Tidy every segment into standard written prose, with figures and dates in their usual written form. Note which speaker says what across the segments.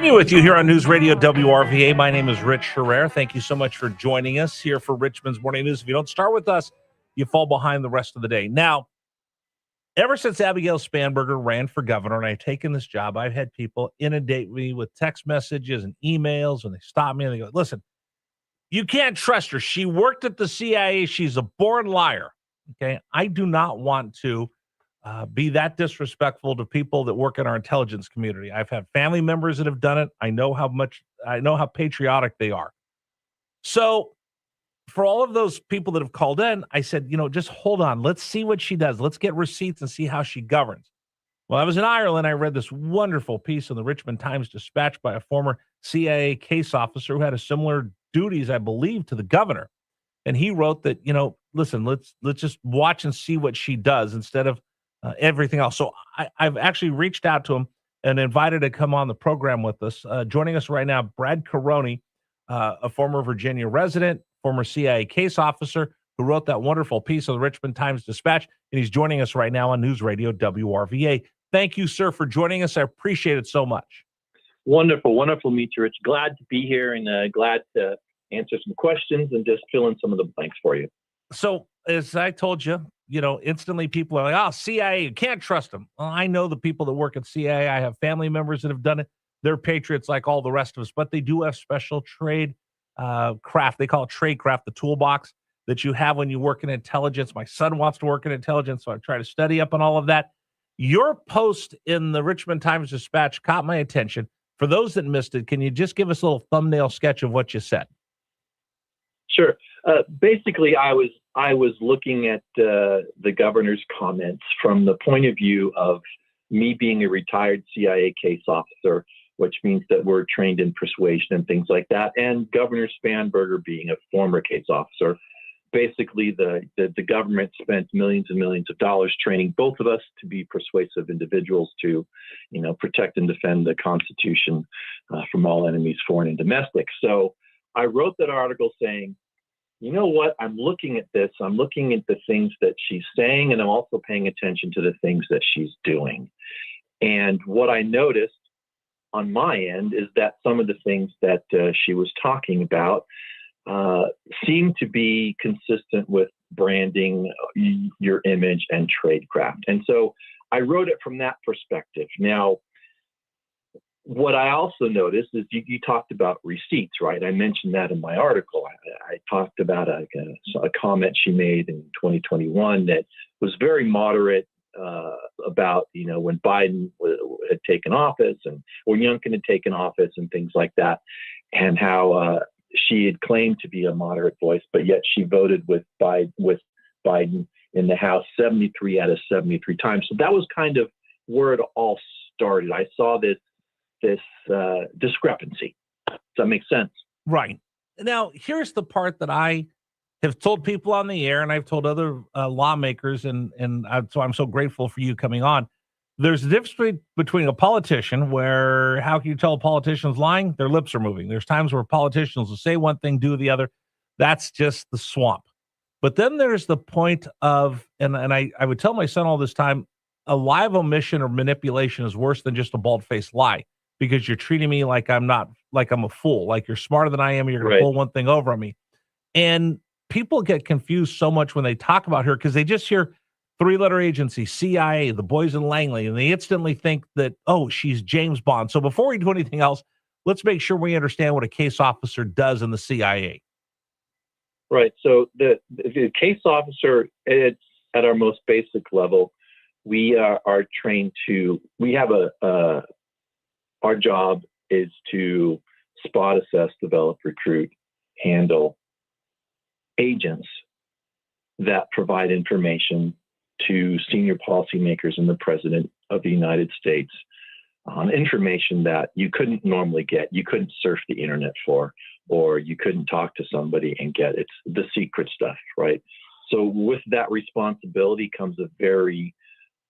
Speaker 1: With you here on News Radio WRVA. My name is Rich Herrera. Thank you so much for joining us here for Richmond's Morning News. If you don't start with us, you fall behind the rest of the day. Now, ever since Abigail Spanberger ran for governor and I've taken this job, I've had people inundate me with text messages and emails, and they stop me and they go, listen, you can't trust her. She worked at the CIA. She's a born liar. Okay. I do not want to be that disrespectful to people that work in our intelligence community. I've had family members that have done it. I know how patriotic they are. So for all of those people that have called in, I said, just hold on. Let's see what she does. Let's get receipts and see how she governs. Well, I was in Ireland. I read this wonderful piece in the Richmond Times-Dispatch by a former CIA case officer who had a similar duties, I believe, to the governor. And he wrote that, listen, let's just watch and see what she does instead of everything else. So I've actually reached out to him and invited to come on the program with us. Joining us right now, Brad Karony, a former Virginia resident, former CIA case officer who wrote that wonderful piece of the Richmond Times-Dispatch, and he's joining us right now on News Radio WRVA. Thank you, sir, for joining us. I appreciate it so much.
Speaker 2: Wonderful to meet you, Rich. Glad to be here and glad to answer some questions and just fill in some of the blanks for you.
Speaker 1: So, as I told you, instantly people are like, oh, CIA, you can't trust them. Well, I know the people that work at CIA. I have family members that have done it. They're patriots like all the rest of us, but they do have special trade craft. They call it trade craft, the toolbox that you have when you work in intelligence. My son wants to work in intelligence, so I try to study up on all of that. Your post in the Richmond Times-Dispatch caught my attention. For those that missed it, can you just give us a little thumbnail sketch of what you said?
Speaker 2: Sure. Basically, I was looking at the governor's comments from the point of view of me being a retired CIA case officer, which means that we're trained in persuasion and things like that, and Governor Spanberger being a former case officer. Basically, the government spent millions and millions of dollars training both of us to be persuasive individuals to, protect and defend the Constitution from all enemies, foreign and domestic. So I wrote that article saying, you know what, I'm looking at this, I'm looking at the things that she's saying, and I'm also paying attention to the things that she's doing. And what I noticed on my end is that some of the things that she was talking about seem to be consistent with branding, your image, and tradecraft. And so I wrote it from that perspective. Now, what I also noticed is you talked about receipts, right? I mentioned that in my article. I talked about a comment she made in 2021 that was very moderate about, when Biden had taken office and when Youngkin had taken office and things like that, and how she had claimed to be a moderate voice, but yet she voted with Biden in the House 73 out of 73 times. So that was kind of where it all started. I saw this discrepancy. Does that make sense?
Speaker 1: Right. Now, here's the part that I have told people on the air, and I've told other lawmakers, so I'm so grateful for you coming on. There's a difference between a politician where, how can you tell a politician's lying? Their lips are moving. There's times where politicians will say one thing, do the other. That's just the swamp. But then there's the point of, and I would tell my son all this time, a lie of omission or manipulation is worse than just a bald-faced lie, because you're treating me like I'm a fool, like you're smarter than I am, and you're going to pull one thing over on me. And people get confused so much when they talk about her because they just hear three-letter agency, CIA, the boys in Langley, and they instantly think that, oh, she's James Bond. So before we do anything else, let's make sure we understand what a case officer does in the CIA.
Speaker 2: Right. So the case officer, it's at our most basic level. We are trained we have our job is to spot, assess, develop, recruit, handle agents that provide information to senior policymakers and the President of the United States on information that you couldn't normally get. You couldn't surf the internet for, or you couldn't talk to somebody and get. It's the secret stuff, right? So with that responsibility comes a very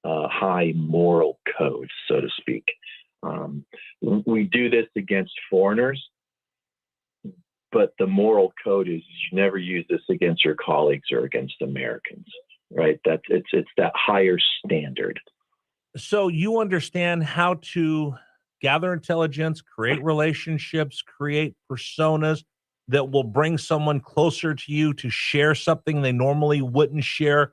Speaker 2: high moral code, so to speak. We do this against foreigners, but the moral code is you never use this against your colleagues or against Americans, right? It's that higher standard.
Speaker 1: So you understand how to gather intelligence, create relationships, create personas that will bring someone closer to you to share something they normally wouldn't share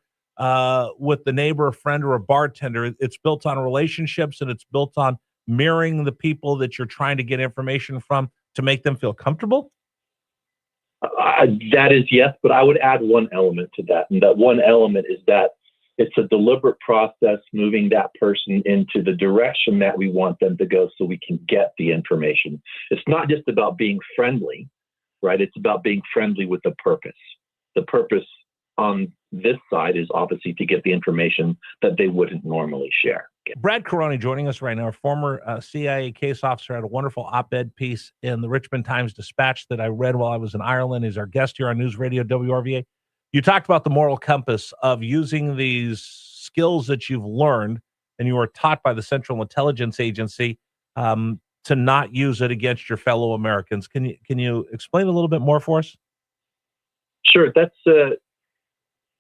Speaker 1: with the neighbor, a friend, or a bartender. It's built on relationships, and it's built on mirroring the people that you're trying to get information from to make them feel comfortable?
Speaker 2: That is yes, but I would add one element to that. And that one element is that it's a deliberate process moving that person into the direction that we want them to go so we can get the information. It's not just about being friendly, right? It's about being friendly with a purpose. The purpose on this side is obviously to get the information that they wouldn't normally share.
Speaker 1: Brad Karony joining us right now, a former CIA case officer, had a wonderful op-ed piece in the Richmond Times-Dispatch that I read while I was in Ireland. He's our guest here on News Radio WRVA. You talked about the moral compass of using these skills that you've learned and you were taught by the Central Intelligence Agency to not use it against your fellow Americans. Can you explain a little bit more for us?
Speaker 2: Sure. That's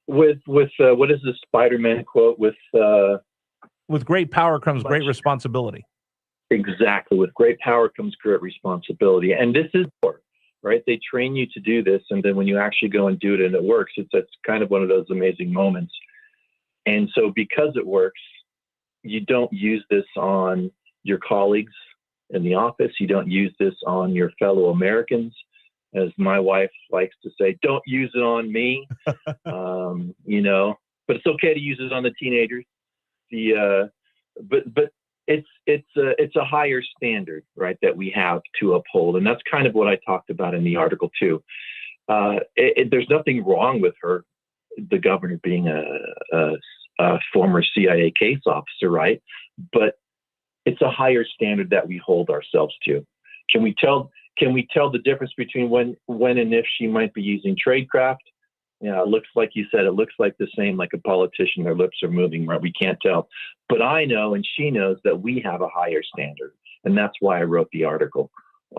Speaker 2: with what is the Spider-Man quote?
Speaker 1: With great power comes great responsibility.
Speaker 2: Exactly. With great power comes great responsibility. And this is war, right? They train you to do this. And then when you actually go and do it and it works, it's kind of one of those amazing moments. And so because it works, you don't use this on your colleagues in the office. You don't use this on your fellow Americans. As my wife likes to say, don't use it on me, but it's okay to use it on the teenagers. But it's a higher standard, right, that we have to uphold. And that's kind of what I talked about in the article too. There's nothing wrong with her, the governor, being a former CIA case officer, right? But it's a higher standard that we hold ourselves to. Can we tell the difference between when and if she might be using tradecraft? Yeah, it looks like you said, it looks like the same, like a politician, their lips are moving, right? We can't tell. But I know, and she knows, that we have a higher standard. And that's why I wrote the article.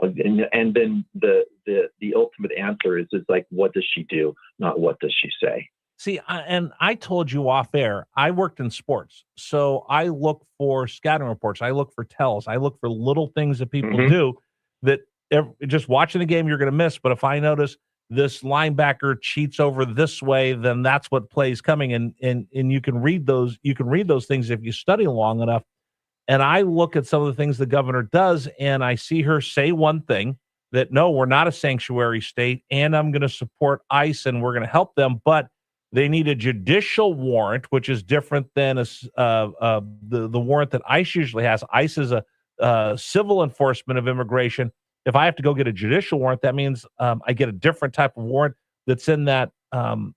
Speaker 2: And then the ultimate answer is like, what does she do? Not what does she say?
Speaker 1: See, I told you off air, I worked in sports. So I look for scouting reports. I look for tells. I look for little things that people do that just watching the game, you're going to miss. But if I notice this linebacker cheats over this way, then that's what play's coming. And you can read those things if you study long enough. And I look at some of the things the governor does, and I see her say one thing, that no, we're not a sanctuary state, and I'm going to support ICE and we're going to help them, but they need a judicial warrant, which is different than the warrant that ICE usually has. ICE is a civil enforcement of immigration. If I have to go get a judicial warrant, that means I get a different type of warrant that's in that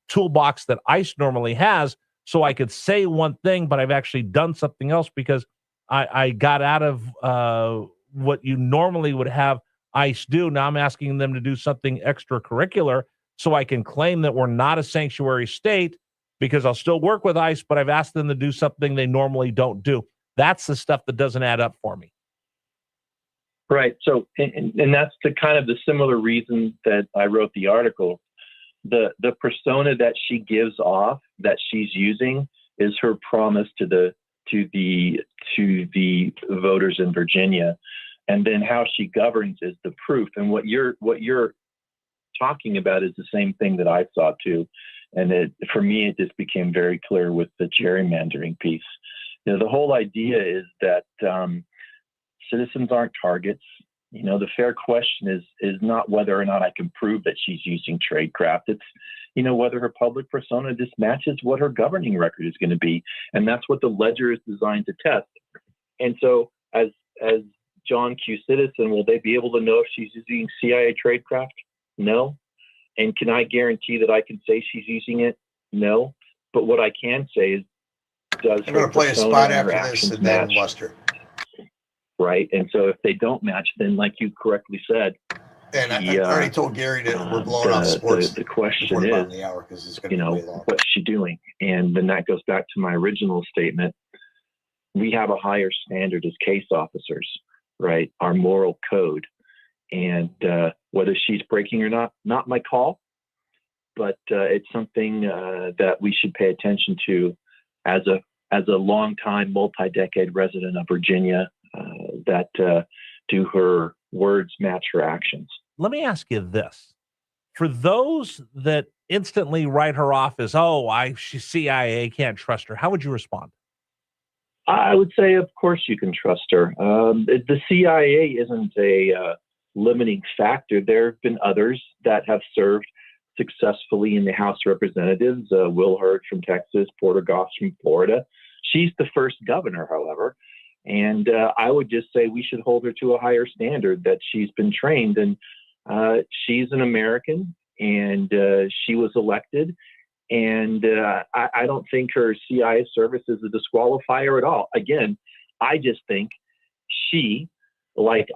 Speaker 1: toolbox that ICE normally has. So I could say one thing, but I've actually done something else because I got out of what you normally would have ICE do. Now I'm asking them to do something extracurricular so I can claim that we're not a sanctuary state because I'll still work with ICE, but I've asked them to do something they normally don't do. That's the stuff that doesn't add up for me.
Speaker 2: Right. So, and that's the kind of the similar reason that I wrote the article. The persona that she gives off, that she's using, is her promise to the voters in Virginia, and then how she governs is the proof. And what you're talking about is the same thing that I saw too. And for me, it just became very clear with the gerrymandering piece. The whole idea is that citizens aren't targets. The fair question is not whether or not I can prove that she's using tradecraft. It's, whether her public persona just matches what her governing record is going to be. And that's what the ledger is designed to test. And so as John Q. citizen, will they be able to know if she's using CIA tradecraft? No. And can I guarantee that I can say she's using it? No. But what I can say is, does
Speaker 3: I'm going to play a spot after this and then muster.
Speaker 2: Right. And so if they don't match, then like you correctly said,
Speaker 3: and I already told Gary that we're blowing off sports.
Speaker 2: The question is,
Speaker 3: the hour because it's going to be way long.
Speaker 2: What's she doing? And then that goes back to my original statement. We have a higher standard as case officers, right? Our moral code. And whether she's breaking or not my call, but it's something that we should pay attention to as a longtime multi-decade resident of Virginia, that do her words match her actions.
Speaker 1: Let me ask you this. For those that instantly write her off as, she's CIA, can't trust her, how would you respond?
Speaker 2: I would say, of course, you can trust her. The CIA isn't a limiting factor. There have been others that have served successfully in the House of Representatives. Will Hurd from Texas, Porter Goss from Florida. She's the first governor, however. And I would just say we should hold her to a higher standard, that she's been trained. And she's an American, and she was elected. And I don't think her CIA service is a disqualifier at all. Again, I just think she, like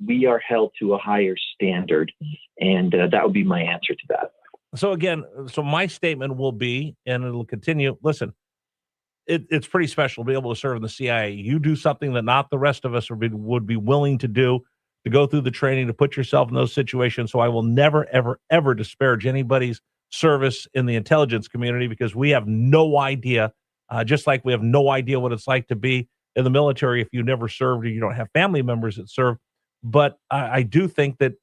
Speaker 2: we are held to a higher standard. And that would be my answer to that.
Speaker 1: So again, my statement will be, and it'll continue, listen, it's pretty special to be able to serve in the CIA. You do something that not the rest of us would be willing to do, to go through the training, to put yourself in those situations. So I will never, ever, ever disparage anybody's service in the intelligence community, because we have no idea, just like we have no idea what it's like to be in the military if you never served or you don't have family members that serve. But I do think that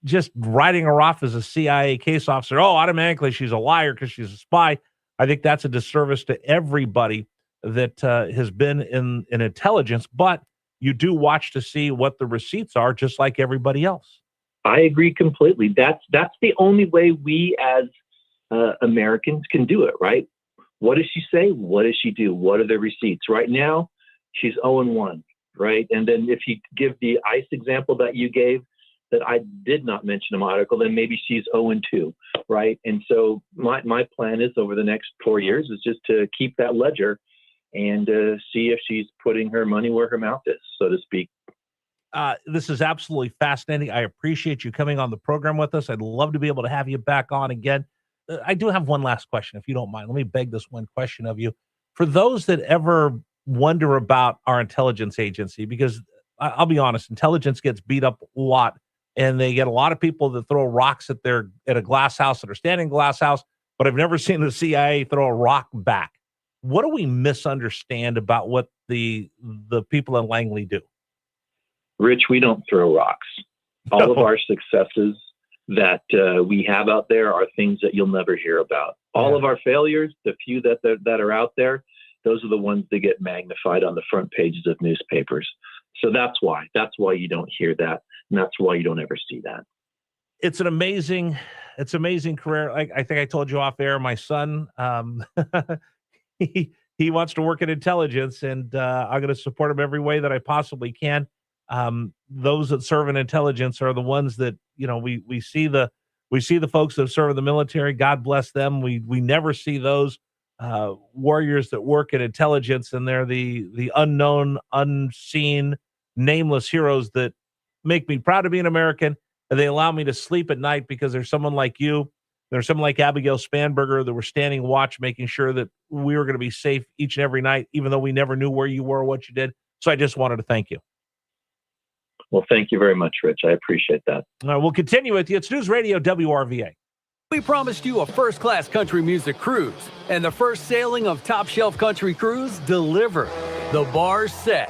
Speaker 1: just writing her off as a CIA case officer, automatically she's a liar because she's a spy, I think that's a disservice to everybody that has been in intelligence. But you do watch to see what the receipts are, just like everybody else.
Speaker 2: I agree completely. That's the only way we as Americans can do it, right? What does she say? What does she do? What are the receipts? Right now, she's 0-1, right? And then if you give the ICE example that you gave, that I did not mention in my article, then maybe she's 0-2, right? And so my plan is over the next 4 years is just to keep that ledger and see if she's putting her money where her mouth is, so to speak.
Speaker 1: This is absolutely fascinating. I appreciate you coming on the program with us. I'd love to be able to have you back on again. I do have one last question, if you don't mind. Let me beg this one question of you. For those that ever wonder about our intelligence agency, because I'll be honest, intelligence gets beat up a lot, and they get a lot of people that throw rocks at a glass house that are standing glass house, but I've never seen the CIA throw a rock back. What do we misunderstand about what the people in Langley do?
Speaker 2: Rich, we don't throw rocks. All of our successes that we have out there are things that you'll never hear about. All of our failures, the few that are out there, those are the ones that get magnified on the front pages of newspapers. So that's why you don't hear that, and that's why you don't ever see that.
Speaker 1: It's an amazing career. I think I told you off air, my son, he wants to work in intelligence, and I'm going to support him every way that I possibly can. Those that serve in intelligence are the ones that, we see the folks that serve in the military. God bless them. We never see those warriors that work in intelligence, and they're the unknown, unseen, nameless heroes that make me proud to be an American, and they allow me to sleep at night because there's someone like you, there's someone like Abigail Spanberger that were standing watch, making sure that we were going to be safe each and every night, even though we never knew where you were or what you did. So I just wanted to thank you.
Speaker 2: Well, thank you very much, Rich. I appreciate that.
Speaker 1: We'll continue with you. It's News Radio WRVA.
Speaker 4: We promised you a first-class country music cruise, and the first sailing of Top Shelf Country Cruise delivered. The bar's set.